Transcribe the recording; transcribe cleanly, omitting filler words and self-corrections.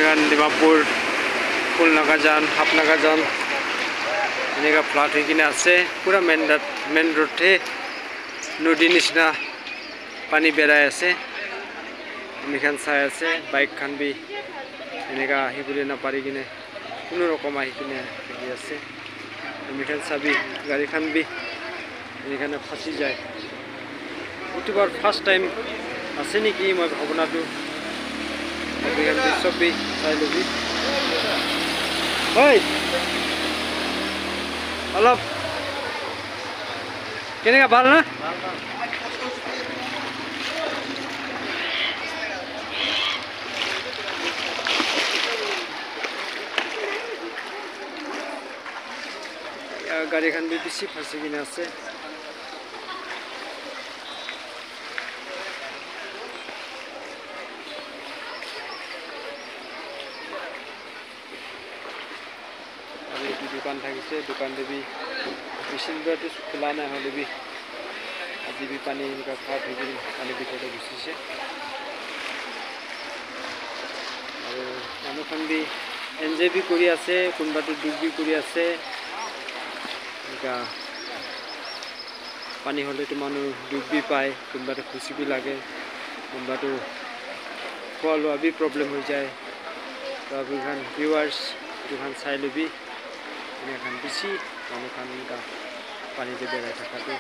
এখান ডিমাপুৰ ফুলনাগাজান হাফনাগাজান এনেকা ফ্লাট হৈ কিনে আছে পুৰা মেন ৰোডে নদীৰ নিচিনা পানী বেৰাই আছে এখান চাই আছে বাইক খান বি এনেকা আহিবলৈ নাপাৰি কিনে কোনো ৰকম আহি কিনে থাকি আছে এখান চাবি গাড়ী খান বি এখানে ফাঁচি যায় প্ৰতিবাৰ ফাৰ্ষ্ট টাইম আছে নেকি মই ভাৱনাটো এখান বি সব বি চাই লবি হয় অলপ কেনেকা ভাল না গাড়ী খান বেছি ফাঁচি কিনে আছে আৰু এইটো দোকান থাকিছে দোকান দেবি বেছিভাগটো খোলা নাই হলে বি আজি বি পানী এনেকুৱা ফ্লাট হৈ কিনে পানী ভিতৰতে গুচিছে আৰু মানুহখন বি এনজয় বি কৰি আছে কোনোবাটো দুখ বি কৰি আছে এনেকুৱা পানী হ'লেতো মানুহ দুখ বি পায় কোনোবাটো খুচি বি লাগে কোনোবাটো খোৱা লোৱা বি প্ৰব্লেম হৈ যায় এইখান ভিউৱাৰ্ছ এইখান চাই লবি এনেখান বেছি মানুহখান এনেকুৱা পানীতে বেৰাই থকাটো